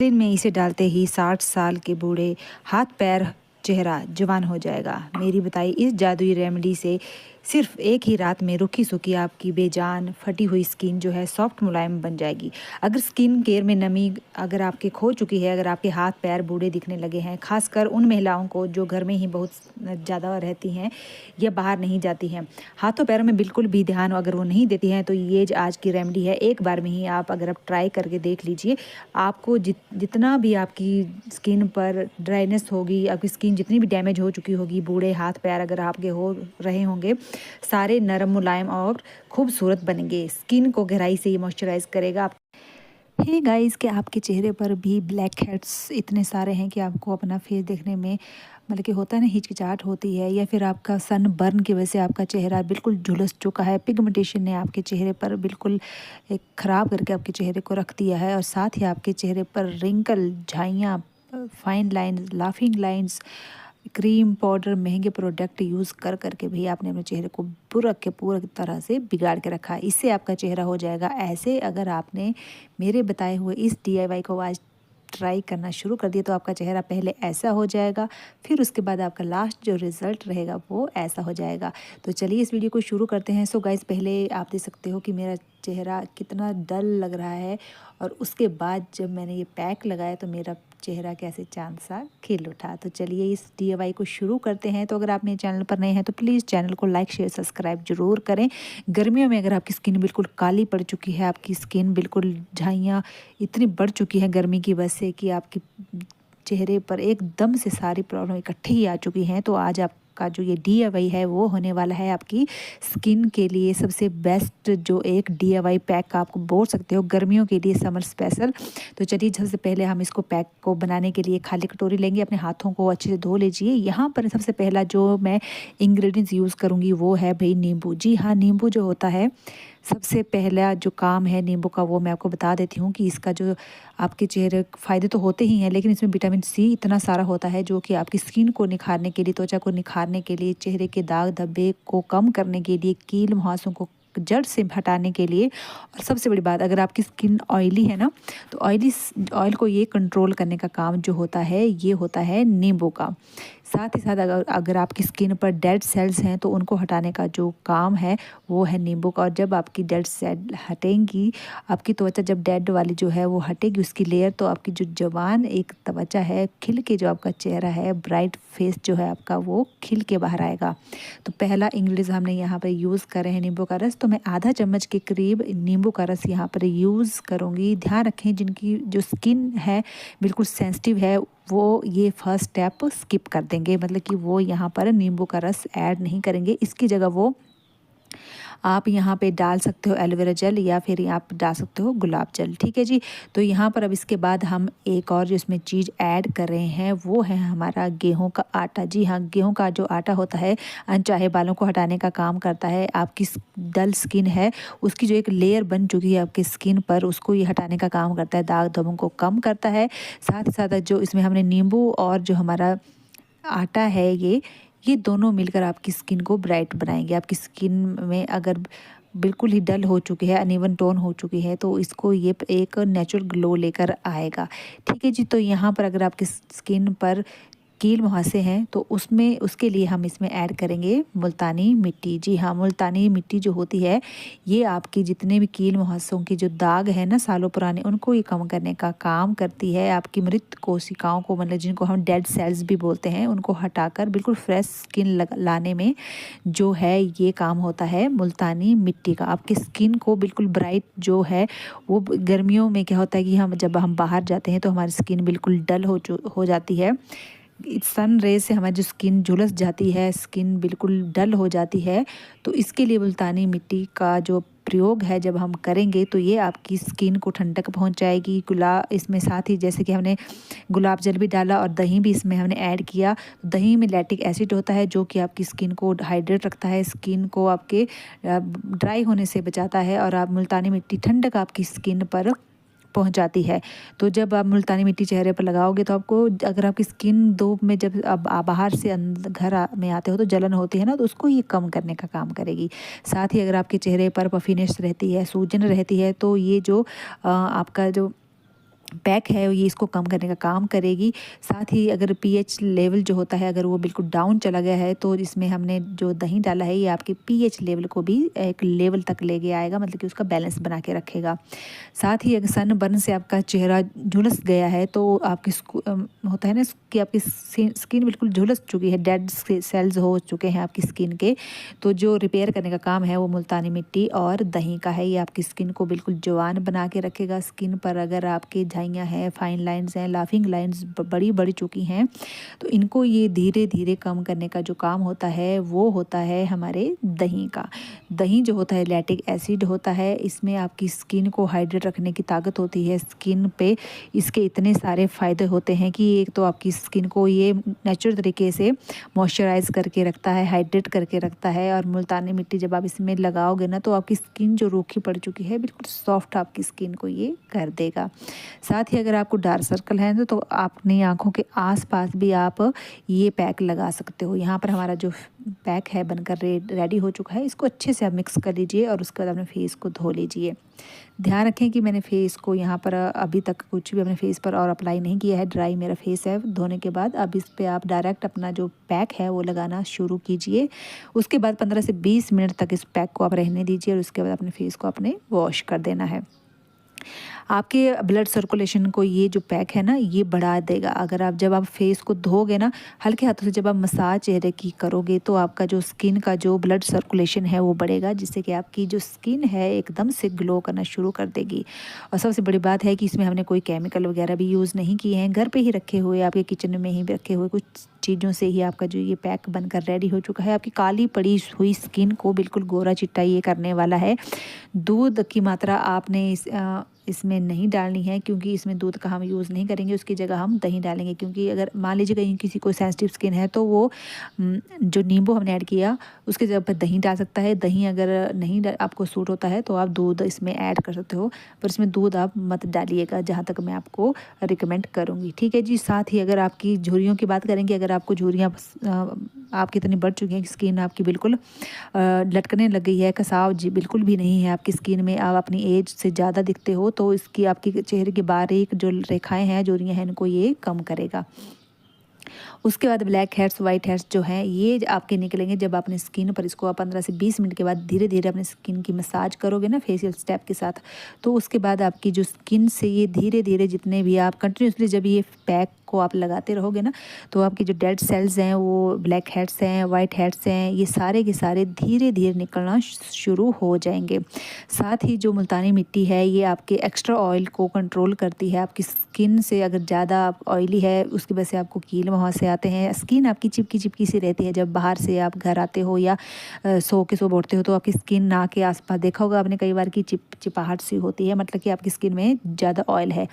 दिन में इसे डालते ही 60 साल के बूढ़े हाथ पैर चेहरा जवान हो जाएगा। मेरी बताई इस जादुई रेमेडी से सिर्फ एक ही रात में रुखी सुखी आपकी बेजान फटी हुई स्किन जो है सॉफ्ट मुलायम बन जाएगी। अगर स्किन केयर में नमी अगर आपके खो चुकी है, अगर आपके हाथ पैर बूढ़े दिखने लगे हैं, खासकर उन महिलाओं को जो घर में ही बहुत ज़्यादा रहती हैं या बाहर नहीं जाती हैं, हाथों पैरों में बिल्कुल भी ध्यान अगर वो नहीं देती हैं, तो ये आज की रेमेडी है, एक बार में ही आप अगर आप ट्राई करके देख लीजिए। आपको जितना भी आपकी स्किन पर ड्राइनेस होगी, आपकी स्किन जितनी भी डैमेज हो चुकी होगी, बूढ़े हाथ पैर अगर आपके हो रहे होंगे, सारे नरम मुलायम और खूबसूरत बनेंगे। स्किन को गहराई से ये मॉइस्चराइज करेगा। हे गाइस, कि आपके चेहरे पर भी ब्लैक हेड्स इतने सारे हैं कि आपको अपना फेस देखने में मतलब कि होता है ना, हिचकिचाहट होती है, या फिर आपका सन बर्न की वजह से आपका चेहरा बिल्कुल झुलस चुका है, पिगमेंटेशन ने आपके चेहरे पर बिल्कुल एक ख़राब करके आपके चेहरे को रख दिया है, और साथ ही आपके चेहरे पर रिंकल, झाइयाँ, fine lines, laughing lines, cream powder, महंगे प्रोडक्ट यूज़ कर करके भी आपने अपने चेहरे को पूरा तरह से बिगाड़ के रखा है। इससे आपका चेहरा हो जाएगा ऐसे। अगर आपने मेरे बताए हुए इस DIY को आज ट्राई करना शुरू कर दिया, तो आपका चेहरा पहले ऐसा हो जाएगा, फिर उसके बाद आपका लास्ट जो रिज़ल्ट रहेगा वो ऐसा हो जाएगा। तो चलिए इस वीडियो को शुरू करते हैं। सो गाइस, पहले आप देख सकते हो कि मेरा चेहरा कितना डल लग रहा है, और उसके बाद जब मैंने ये पैक लगाया तो मेरा चेहरा कैसे चांद सा खिल उठा। तो चलिए इस DIY को शुरू करते हैं। तो अगर आप मेरे चैनल पर नए हैं तो प्लीज़ चैनल को लाइक शेयर सब्सक्राइब ज़रूर करें। गर्मियों में अगर आपकी स्किन बिल्कुल काली पड़ चुकी है, आपकी स्किन बिल्कुल झाइयाँ इतनी बढ़ चुकी है गर्मी की वजह से कि आपकी चेहरे पर एकदम से सारी प्रॉब्लम इकट्ठी ही आ चुकी हैं, तो आज आपका जो ये DIY है वो होने वाला है आपकी स्किन के लिए सबसे बेस्ट जो एक DIY पैक आपको बोल सकते हो, गर्मियों के लिए समर स्पेशल। तो चलिए सबसे पहले हम इसको पैक को बनाने के लिए खाली कटोरी लेंगे, अपने हाथों को अच्छे से धो लीजिए। यहाँ पर सबसे पहला जो मैं इंग्रेडिएंट्स यूज़ करूँगी वो है भाई नींबू। जी हाँ, नींबू जो होता है, सबसे पहला जो काम है नींबू का वो मैं आपको बता देती हूँ कि इसका जो आपके चेहरे फ़ायदे तो होते ही हैं, लेकिन इसमें विटामिन C इतना सारा होता है जो कि आपकी स्किन को निखारने के लिए, त्वचा को निखारने के लिए, चेहरे के दाग धब्बे को कम करने के लिए, कील मुहासों को जड़ से हटाने के लिए, और सबसे बड़ी बात, अगर आपकी स्किन ऑयली है ना, तो ऑयल को ये कंट्रोल करने का काम जो होता है ये होता है नींबू का। साथ ही साथ अगर आपकी स्किन पर डेड सेल्स हैं तो उनको हटाने का जो काम है वो है नींबू का। और जब आपकी डेड सेल हटेंगी, आपकी त्वचा जब डेड वाली जो है वो हटेगी उसकी लेयर, तो आपकी जो जवान एक त्वचा है, खिल के जो आपका चेहरा है, ब्राइट फेस जो है आपका, वो खिल के बाहर आएगा। तो पहला इंग्रेडिएंट हमने यहाँ पर यूज़ करे हैं नींबू का रस। तो मैं आधा चम्मच के करीब नींबू का रस यहाँ पर यूज़ करूँगी। ध्यान रखें जिनकी जो स्किन है बिल्कुल सेंसिटिव है वो ये फर्स्ट स्टेप स्किप कर देंगे, मतलब कि वो यहाँ पर नींबू का रस ऐड नहीं करेंगे। इसकी जगह वो आप यहाँ पे डाल सकते हो एलोवेरा जेल, या फिर आप डाल सकते हो गुलाब जल। ठीक है जी। तो यहाँ पर अब इसके बाद हम एक और जो इसमें चीज़ ऐड कर रहे हैं वो है हमारा गेहूं का आटा। जी हाँ, गेहूं का जो आटा होता है अनचाहे बालों को हटाने का काम करता है। आपकी डल स्किन है उसकी जो एक लेयर बन चुकी है आपकी स्किन पर, उसको ये हटाने का काम करता है, दाग धब्बों को कम करता है। साथ ही साथ जो इसमें हमने नींबू और जो हमारा आटा है ये दोनों मिलकर आपकी स्किन को ब्राइट बनाएंगे। आपकी स्किन में अगर बिल्कुल ही डल हो चुकी है, अनइवन टोन हो चुकी है, तो इसको ये एक नेचुरल ग्लो लेकर आएगा। ठीक है जी। तो यहाँ पर अगर आपकी स्किन पर कील मुहासे हैं तो उसमें उसके लिए हम इसमें ऐड करेंगे मुल्तानी मिट्टी। जी हाँ, मुल्तानी मिट्टी जो होती है ये आपकी जितने भी कील मुहासों की जो दाग है ना सालों पुराने, उनको ये कम करने का काम करती है। आपकी मृत कोशिकाओं को, मतलब जिनको हम डेड सेल्स भी बोलते हैं, उनको हटाकर बिल्कुल फ्रेश स्किन लाने में जो है ये काम होता है मुल्तानी मिट्टी का। आपकी स्किन को बिल्कुल ब्राइट जो है वो, गर्मियों में क्या होता है कि जब हम बाहर जाते हैं तो हमारी स्किन बिल्कुल डल हो जाती है, सन रेज से हमारी जो स्किन झुलस जाती है, स्किन बिल्कुल डल हो जाती है। तो इसके लिए मुल्तानी मिट्टी का जो प्रयोग है जब हम करेंगे तो ये आपकी स्किन को ठंडक पहुंचाएगी। इसमें साथ ही जैसे कि हमने गुलाब जल भी डाला और दही भी इसमें हमने ऐड किया। दही में लैक्टिक एसिड होता है जो कि आपकी स्किन को हाइड्रेट रखता है, स्किन को आपके ड्राई होने से बचाता है, और आप मुल्तानी मिट्टी ठंडक आपकी स्किन पर पहुंचाती है। तो जब आप मुल्तानी मिट्टी चेहरे पर लगाओगे तो आपको, अगर आपकी स्किन धूप में जब आप बाहर से में आते हो तो जलन होती है ना, तो उसको ये कम करने का काम करेगी। साथ ही अगर आपके चेहरे पर पफिनेस रहती है, सूजन रहती है, तो ये जो आपका जो पैक है ये इसको कम करने का काम करेगी। साथ ही अगर पीएच लेवल जो होता है अगर वो बिल्कुल डाउन चला गया है तो इसमें हमने जो दही डाला है ये आपके पीएच लेवल को भी एक लेवल तक लेके आएगा, मतलब कि उसका बैलेंस बना के रखेगा। साथ ही अगर सन बर्न से आपका चेहरा झुलस गया है तो आपकी होता है ना कि आपकी स्किन बिल्कुल झुलस चुकी है, डेड सेल्स हो चुके हैं आपकी स्किन के, तो जो रिपेयर करने का काम है वो मुल्तानी मिट्टी और दही का है। ये आपकी स्किन को बिल्कुल जवान बना के रखेगा। स्किन पर अगर आपके झाइयाँ हैं, फाइन लाइंस हैं, लाफिंग लाइंस बड़ी बड़ी चुकी हैं तो इनको ये धीरे धीरे कम करने का जो काम होता है वो होता है हमारे दही का। दही जो होता है लैक्टिक एसिड होता है, इसमें आपकी स्किन को हाइड्रेट रखने की ताकत होती है। स्किन पे इसके इतने सारे फ़ायदे होते हैं कि एक तो आपकी स्किन को ये नेचुरल तरीके से मॉइस्चराइज़ करके रखता है, हाइड्रेट करके रखता है। और मुल्तानी मिट्टी जब आप इसमें लगाओगे ना तो आपकी स्किन जो रूखी पड़ चुकी है बिल्कुल सॉफ्ट आपकी स्किन को ये कर देगा। साथ ही अगर आपको डार्क सर्कल है तो अपनी आँखों के आसपास भी आप ये पैक लगा सकते हो। यहाँ पर हमारा जो पैक है बनकर रेडी हो चुका है, इसको अच्छे से आप मिक्स कर लीजिए और उसके बाद अपने फेस को धो लीजिए। ध्यान रखें कि मैंने फेस को यहाँ पर अभी तक कुछ भी अपने फेस पर और अप्लाई नहीं किया है, ड्राई मेरा फेस है धोने के बाद। अब इस पे आप डायरेक्ट अपना जो पैक है वो लगाना शुरू कीजिए। उसके बाद 15 से 20 मिनट तक इस पैक को आप रहने दीजिए और उसके बाद अपने फेस को अपने वॉश कर देना है। आपके ब्लड सर्कुलेशन को ये जो पैक है ना ये बढ़ा देगा। अगर आप जब आप फेस को धोगे ना हल्के हाथों से जब आप मसाज चेहरे की करोगे तो आपका जो स्किन का जो ब्लड सर्कुलेशन है वो बढ़ेगा, जिससे कि आपकी जो स्किन है एकदम से ग्लो करना शुरू कर देगी। और सबसे बड़ी बात है कि इसमें हमने कोई केमिकल वगैरह भी यूज़ नहीं किए हैं, घर पे ही रखे हुए आपके किचन में ही रखे हुए कुछ चीज़ों से ही आपका जो ये पैक बनकर रेडी हो चुका है। आपकी काली पड़ी हुई स्किन को बिल्कुल गोरा चिट्टा ये करने वाला है। दूध की मात्रा आपने इसमें नहीं डालनी है क्योंकि इसमें दूध का हम यूज़ नहीं करेंगे, उसकी जगह हम दही डालेंगे। क्योंकि अगर मान लीजिए कहीं किसी को सेंसिटिव स्किन है तो वो जो नींबू हमने ऐड किया उसके जगह पर दही डाल सकता है। दही अगर नहीं आपको सूट होता है तो आप दूध इसमें ऐड कर सकते हो, पर इसमें दूध आप मत डालिएगा जहाँ तक मैं आपको रिकमेंड करूँगी। ठीक है जी। साथ ही अगर आपकी झुर्रियों की बात करेंगे, अगर आपको झुर्रियाँ आपकी इतनी बढ़ चुकी हैं कि स्किन आपकी बिल्कुल लटकने लग गई है, कसाव जी बिल्कुल भी नहीं है आपकी स्किन में, आप अपनी एज से ज़्यादा दिखते हो तो इसकी आपकी चेहरे की बारीक जो रेखाएं हैं झुर्रियाँ हैं इनको ये कम करेगा। उसके बाद ब्लैक हेड्स वाइट हेड्स जो हैं ये आपके निकलेंगे जब अपनी स्किन पर इसको आप 15 से 20 मिनट के बाद धीरे धीरे अपनी स्किन की मसाज करोगे ना फेशियल स्टेप के साथ, तो उसके बाद आपकी जो स्किन से ये धीरे धीरे जितने भी आप कंटिन्यूसली जब ये पैक को आप लगाते रहोगे ना तो आपकी जो डेड सेल्स हैं वो ब्लैक हेड्स हैं वाइट हेड्स हैं ये सारे के सारे धीरे धीरे निकलना शुरू हो जाएंगे। साथ ही जो मुल्तानी मिट्टी है ये आपके एक्स्ट्रा ऑयल को कंट्रोल करती है। आपकी स्किन से अगर ज़्यादा ऑयली है उसकी वजह से आपको कील मुहासे से आते हैं, स्किन आपकी चिपकी चिपकी सी रहती है। जब बाहर से आप घर आते हो या सो उठते हो तो आपकी स्किन नाक के आसपास देखा होगा आपने कई बार की चिपचिपाहट सी होती है, मतलब कि आपकी स्किन में ज़्यादा ऑयल है।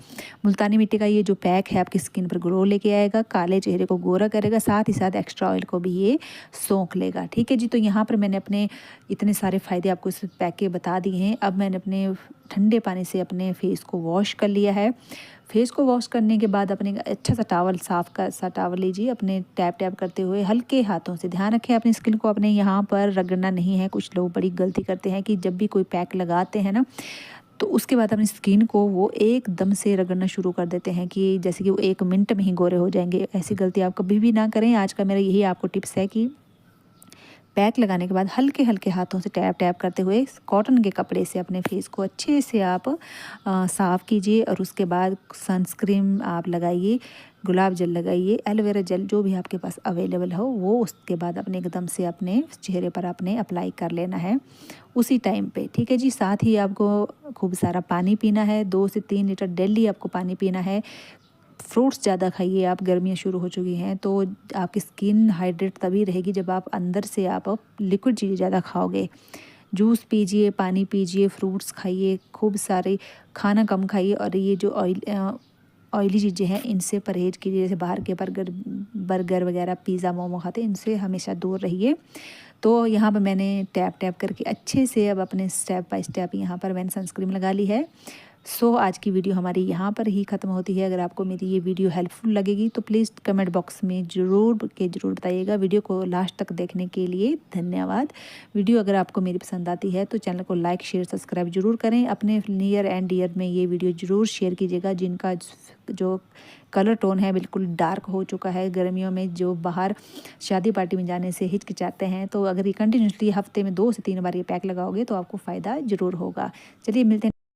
मुल्तानी मिट्टी का ये जो पैक है आपकी स्किन पर ग्लो लेके आएगा, काले चेहरे को गोरा करेगा, साथ ही साथ एक्स्ट्रा ऑयल को भी ये सोख लेगा। ठीक है जी। तो यहाँ पर मैंने अपने इतने सारे फ़ायदे आपको इस पैक के बता दिए हैं। अब मैंने अपने ठंडे पानी से अपने फेस को वॉश कर लिया है। फेस को वॉश करने के बाद अपने अच्छा सा टावल सा टावल लीजिए, अपने टैप टैप करते हुए हल्के हाथों से। ध्यान रखें अपनी स्किन को अपने यहाँ पर रगड़ना नहीं है। कुछ लोग बड़ी गलती करते हैं कि जब भी कोई पैक लगाते हैं ना तो उसके बाद अपनी स्किन को वो एकदम से रगड़ना शुरू कर देते हैं कि जैसे कि वो 1 मिनट में ही गोरे हो जाएंगे। ऐसी गलती आप कभी भी ना करें। आज का मेरा यही आपको टिप्स है कि पैक लगाने के बाद हल्के हल्के हाथों से टैप टैप करते हुए कॉटन के कपड़े से अपने फेस को अच्छे से आप साफ़ कीजिए और उसके बाद सनस्क्रीन आप लगाइए, गुलाब जल लगाइए, एलोवेरा जेल जो भी आपके पास अवेलेबल हो वो उसके बाद अपने एकदम से अपने चेहरे पर आपने अप्लाई कर लेना है उसी टाइम पे। ठीक है जी। साथ ही आपको खूब सारा पानी पीना है, 2 से 3 लीटर डेली आपको पानी पीना है। फ्रूट्स ज़्यादा खाइए, आप गर्मियाँ शुरू हो चुकी हैं तो आपकी स्किन हाइड्रेट तभी रहेगी जब आप अंदर से आप लिक्विड चीज़ें ज़्यादा खाओगे। जूस पीजिए, पानी पीजिए, फ्रूट्स खाइए, खूब सारे, खाना कम खाइए और ये जो ऑयली चीज़ें हैं इनसे परहेज़ कीजिए। जैसे बाहर के बर्गर वगैरह, पिज़्ज़ा, मोमो खाते हैं, इनसे हमेशा दूर रहिए। तो यहाँ पर मैंने टैप टैप करके अच्छे से अब अपने स्टेप बाय स्टेप यहाँ पर मैंने सनस्क्रीन लगा ली है। सो आज की वीडियो हमारी यहाँ पर ही ख़त्म होती है। अगर आपको मेरी ये वीडियो हेल्पफुल लगेगी तो प्लीज़ कमेंट बॉक्स में ज़रूर बताइएगा। वीडियो को लास्ट तक देखने के लिए धन्यवाद। वीडियो अगर आपको मेरी पसंद आती है तो चैनल को लाइक शेयर सब्सक्राइब ज़रूर करें। अपने नियर एंड डियर में ये वीडियो ज़रूर शेयर कीजिएगा जिनका जो कलर टोन है बिल्कुल डार्क हो चुका है। गर्मियों में जो बाहर शादी पार्टी में जाने से हिचकिचाते हैं, तो अगर ये कंटिन्यूसली हफ्ते में 2 से 3 बार ये पैक लगाओगे तो आपको फ़ायदा ज़रूर होगा। चलिए मिलते हैं।